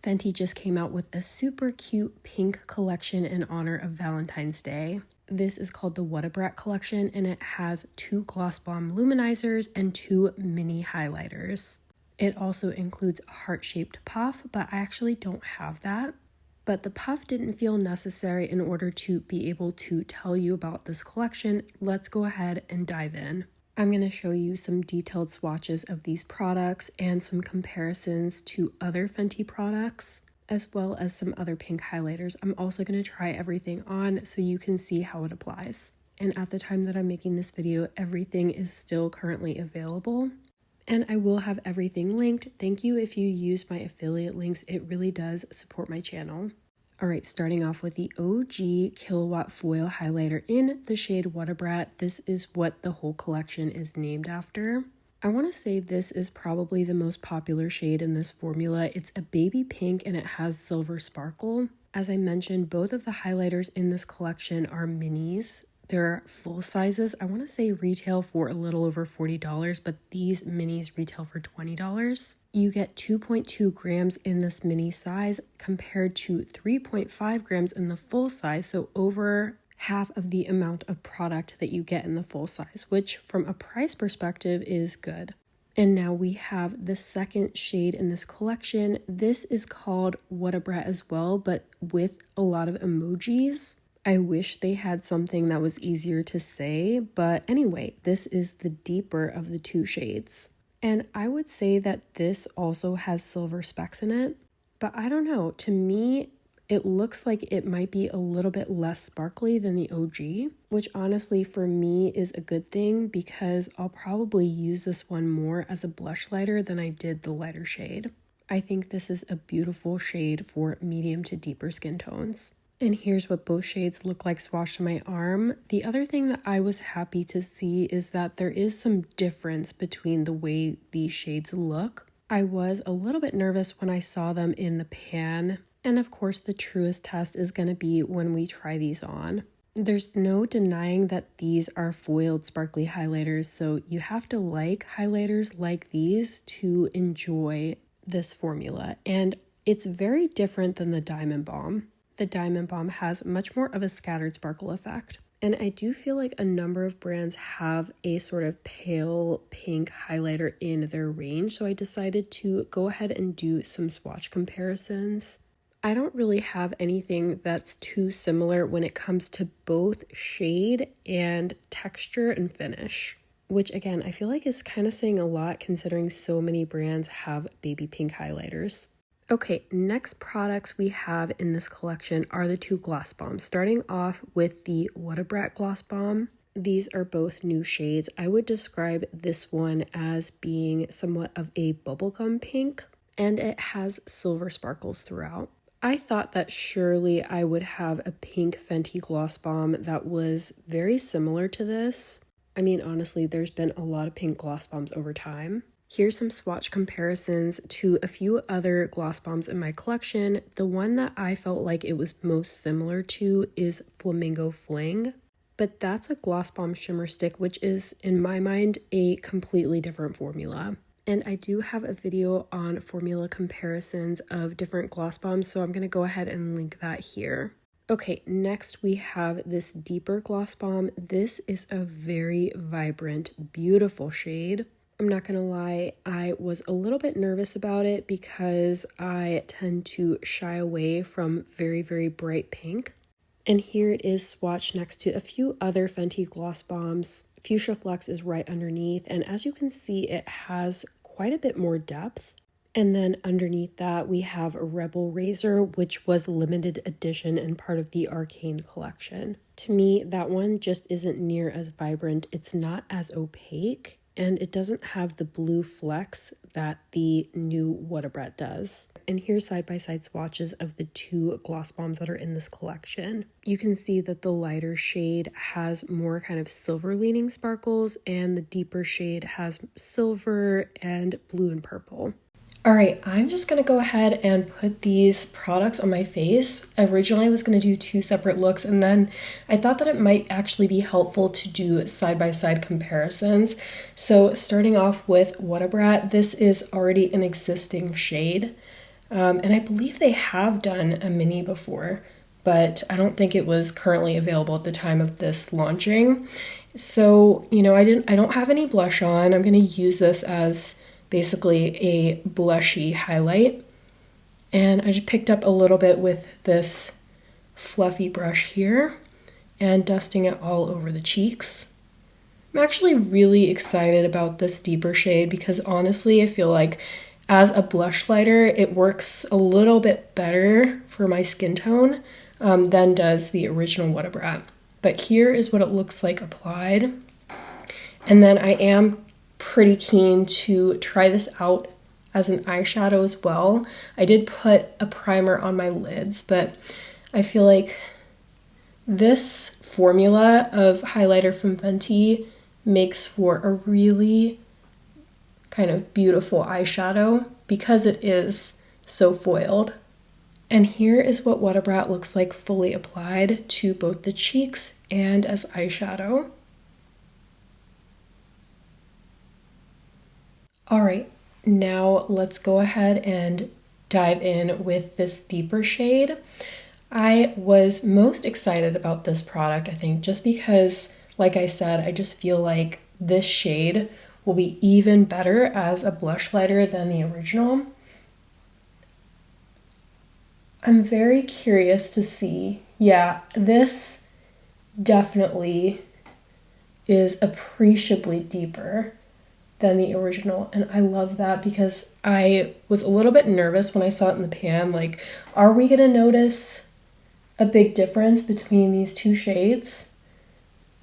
Fenty just came out with a super cute pink collection in honor of Valentine's Day. This is called the Wattabrat Collection, and it has 2 gloss bomb luminizers and 2 mini highlighters. It also includes a heart-shaped puff, but I actually don't have that. But the puff didn't feel necessary in order to be able to tell you about this collection. Let's go ahead and dive in. I'm going to show you some detailed swatches of these products and some comparisons to other Fenty products, as well as some other pink highlighters. I'm also going to try everything on so you can see how it applies. And at the time that I'm making this video, everything is still currently available. And I will have everything linked. Thank you if you use my affiliate links. It really does support my channel. Alright, starting off with the OG Kilowatt Foil Highlighter in the shade Wattabrat. This is what the whole collection is named after. I want to say this is probably the most popular shade in this formula. It's a baby pink and it has silver sparkle. As I mentioned, both of the highlighters in this collection are minis. They're full sizes. I want to say retail for a little over $40, but these minis retail for $20. You get 2.2 grams in this mini size compared to 3.5 grams in the full size, so over half of the amount of product that you get in the full size, which from a price perspective is good. And now we have the second shade in this collection. This is called Wattabrat as well, but with a lot of emojis. I wish they had something that was easier to say, but anyway, this is the deeper of the 2 shades. And I would say that this also has silver specks in it, but I don't know. To me, it looks like it might be a little bit less sparkly than the OG, which honestly for me is a good thing because I'll probably use this one more as a blush lighter than I did the lighter shade. I think this is a beautiful shade for medium to deeper skin tones. And here's what both shades look like swatched on my arm. The other thing that I was happy to see is that there is some difference between the way these shades look. I was a little bit nervous when I saw them in the pan. And of course, the truest test is going to be when we try these on. There's no denying that these are foiled sparkly highlighters, so you have to like highlighters like these to enjoy this formula. And it's very different than the Diamond Bomb. The Diamond Bomb has much more of a scattered sparkle effect. And I do feel like a number of brands have a sort of pale pink highlighter in their range, so I decided to go ahead and do some swatch comparisons. I don't really have anything that's too similar when it comes to both shade and texture and finish, which again, I feel like is kind of saying a lot considering so many brands have baby pink highlighters. Okay, next products we have in this collection are the 2 gloss bombs, starting off with the Wattabrat Gloss Bomb. These are both new shades. I would describe this one as being somewhat of a bubblegum pink, and it has silver sparkles throughout. I thought that surely I would have a pink Fenty Gloss Bomb that was very similar to this. I mean, honestly, there's been a lot of pink gloss bombs over time. Here's some swatch comparisons to a few other gloss bombs in my collection. The one that I felt like it was most similar to is Flamingo Fling, but that's a gloss bomb shimmer stick, which is, in my mind, a completely different formula. And I do have a video on formula comparisons of different gloss bombs, so I'm going to go ahead and link that here. Okay, next we have this deeper gloss bomb. This is a very vibrant, beautiful shade. I'm not gonna lie, I was a little bit nervous about it because I tend to shy away from very, very bright pink. And here it is swatched next to a few other Fenty gloss bombs. Fuchsia Flex is right underneath, and as you can see, it has quite a bit more depth. And then underneath that, we have Rebel Razor, which was limited edition and part of the Arcane collection. To me, that one just isn't near as vibrant. It's not as opaque, and it doesn't have the blue flecks that the new Wattabrat does. And here's side-by-side swatches of the 2 gloss bombs that are in this collection. You can see that the lighter shade has more kind of silver-leaning sparkles, and the deeper shade has silver and blue and purple. All right, I'm just gonna go ahead and put these products on my face. Originally, I was gonna do 2 separate looks, and then I thought that it might actually be helpful to do side-by-side comparisons. So starting off with Wattabrat, this is already an existing shade. And I believe they have done a mini before, but I don't think it was currently available at the time of this launching. So, you know, I don't have any blush on. I'm going to use this as basically a blushy highlight. And I just picked up a little bit with this fluffy brush here and dusting it all over the cheeks. I'm actually really excited about this deeper shade because honestly, I feel like as a blush lighter, it works a little bit better for my skin tone than does the original Wattabrat. But here is what it looks like applied. And then I am pretty keen to try this out as an eyeshadow as well. I did put a primer on my lids, but I feel like this formula of highlighter from Fenty makes for a really kind of beautiful eyeshadow because it is so foiled. And here is what Wattabrat looks like fully applied to both the cheeks and as eyeshadow. All right, now let's go ahead and dive in with this deeper shade. I was most excited about this product, I think, just because, like I said, I just feel like this shade will be even better as a blush lighter than the original. I'm very curious to see. Yeah, this definitely is appreciably deeper than the original, and I love that because I was a little bit nervous when I saw it in the pan, like, are we gonna notice a big difference between these two shades?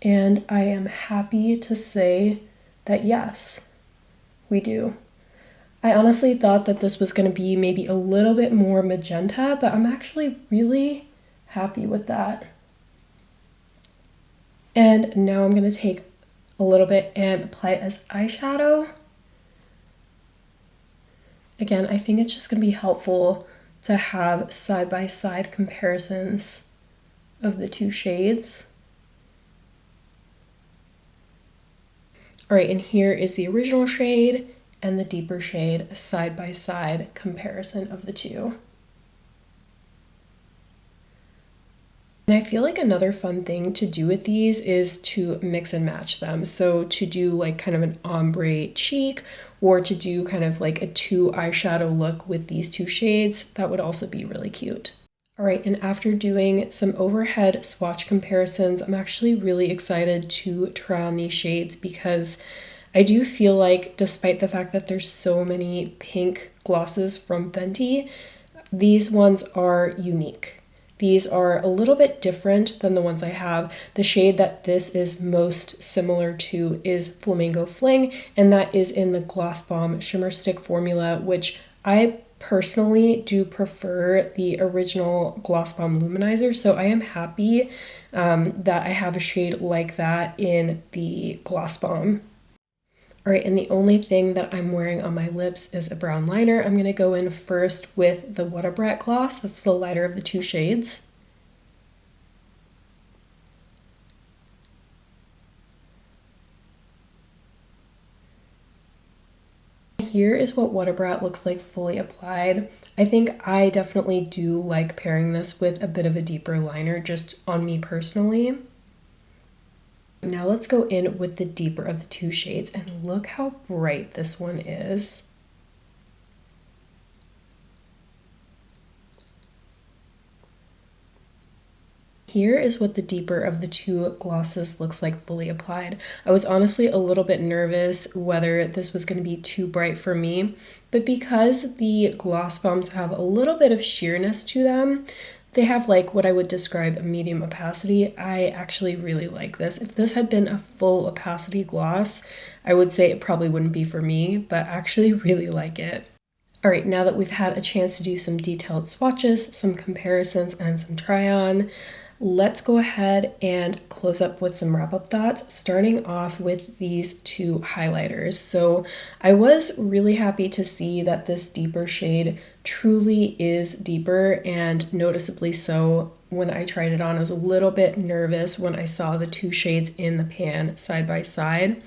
And I am happy to say that yes, we do. I honestly thought that this was going to be maybe a little bit more magenta, but I'm actually really happy with that. And now I'm going to take a little bit and apply it as eyeshadow. Again, I think it's just going to be helpful to have side-by-side comparisons of the two shades. All right, and here is the original shade and the deeper shade, a side-by-side comparison of the two. And I feel like another fun thing to do with these is to mix and match them. So to do like kind of an ombre cheek or to do kind of like a two eyeshadow look with these two shades, that would also be really cute. All right, and after doing some overhead swatch comparisons, I'm actually really excited to try on these shades because I do feel like despite the fact that there's so many pink glosses from Fenty, these ones are unique. These are a little bit different than the ones I have. The shade that this is most similar to is Flamingo Fling, and that is in the Gloss Bomb Shimmer Stick formula, which I personally do prefer the original Gloss Bomb Luminizer, so I am happy that I have a shade like that in the Gloss Bomb. All right, and the only thing that I'm wearing on my lips is a brown liner. I'm gonna go in first with the Wattabrat gloss. That's the lighter of the two shades. Here is what Wattabrat looks like fully applied. I think I definitely do like pairing this with a bit of a deeper liner just on me personally. Now let's go in with the deeper of the two shades and look how bright this one is. Here is what the deeper of the two glosses looks like fully applied. I was honestly a little bit nervous whether this was going to be too bright for me, but because the gloss bombs have a little bit of sheerness to them, they have like what I would describe a medium opacity. I actually really like this. If this had been a full opacity gloss, I would say it probably wouldn't be for me, but I actually really like it. All right, now that we've had a chance to do some detailed swatches, some comparisons, and some try on, let's go ahead and close up with some wrap-up thoughts, starting off with these two highlighters. So I was really happy to see that this deeper shade truly is deeper, and noticeably so. When I tried it on, I was a little bit nervous when I saw the two shades in the pan side by side,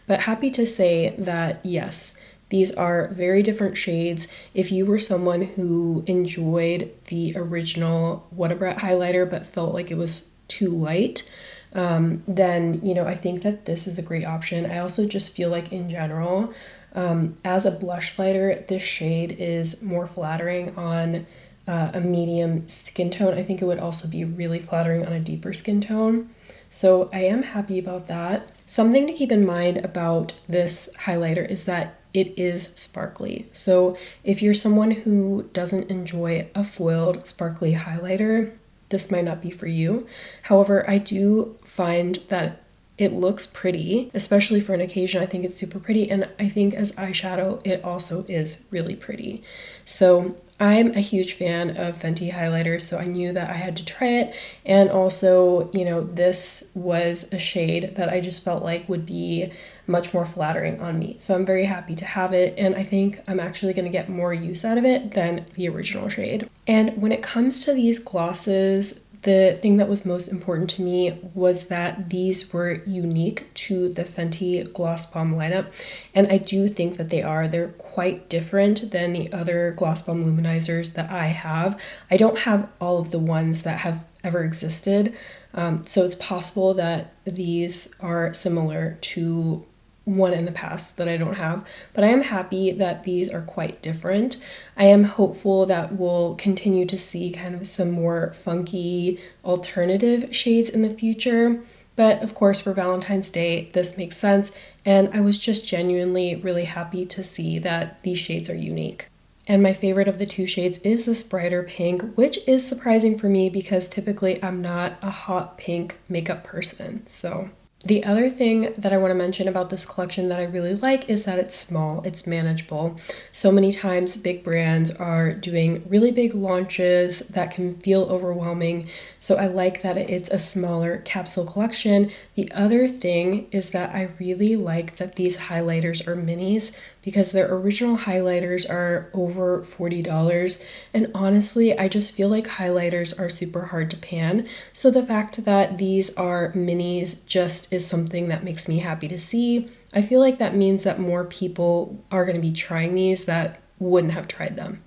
but happy to say that yes, These are very different shades. If you were someone who enjoyed the original Wattabrat highlighter but felt like it was too light, then, you know, I think that this is a great option. I also just feel like in general, as a blush lighter, this shade is more flattering on a medium skin tone. I think it would also be really flattering on a deeper skin tone. So I am happy about that. Something to keep in mind about this highlighter is that it is sparkly. So if you're someone who doesn't enjoy a foiled sparkly highlighter, this might not be for you. However, I do find that it looks pretty, especially for an occasion. I think it's super pretty, and I think as eyeshadow, it also is really pretty. So I'm a huge fan of Fenty highlighters, so I knew that I had to try it. And also, you know, this was a shade that I just felt like would be much more flattering on me. So I'm very happy to have it, and I think I'm actually going to get more use out of it than the original shade. And when it comes to these glosses, the thing that was most important to me was that these were unique to the Fenty Gloss Bomb lineup. And I do think that they are. They're quite different than the other Gloss Bomb luminizers that I have. I don't have all of the ones that have ever existed. So it's possible that these are similar to one in the past that I don't have, but I am happy that these are quite different. I am hopeful that we'll continue to see kind of some more funky alternative shades in the future, but of course for Valentine's Day this makes sense, and I was just genuinely really happy to see that these shades are unique. And my favorite of the two shades is this brighter pink, which is surprising for me because typically I'm not a hot pink makeup person. So the other thing that I want to mention about this collection that I really like is that it's small, it's manageable. So many times big brands are doing really big launches that can feel overwhelming. So I like that it's a smaller capsule collection. The other thing is that I really like that these highlighters are minis because their original highlighters are over $40. And honestly, I just feel like highlighters are super hard to pan. So the fact that these are minis just is something that makes me happy to see. I feel like that means that more people are going to be trying these that wouldn't have tried them.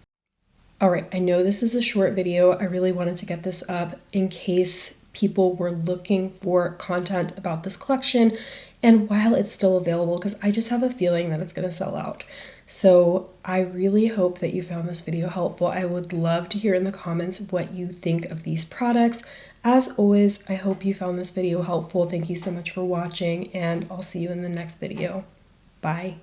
All right, I know this is a short video. I really wanted to get this up in case people were looking for content about this collection and while it's still available, because I just have a feeling that it's going to sell out. So I really hope that you found this video helpful. I would love to hear in the comments what you think of these products. As always, I hope you found this video helpful. Thank you so much for watching, and I'll see you in the next video. Bye.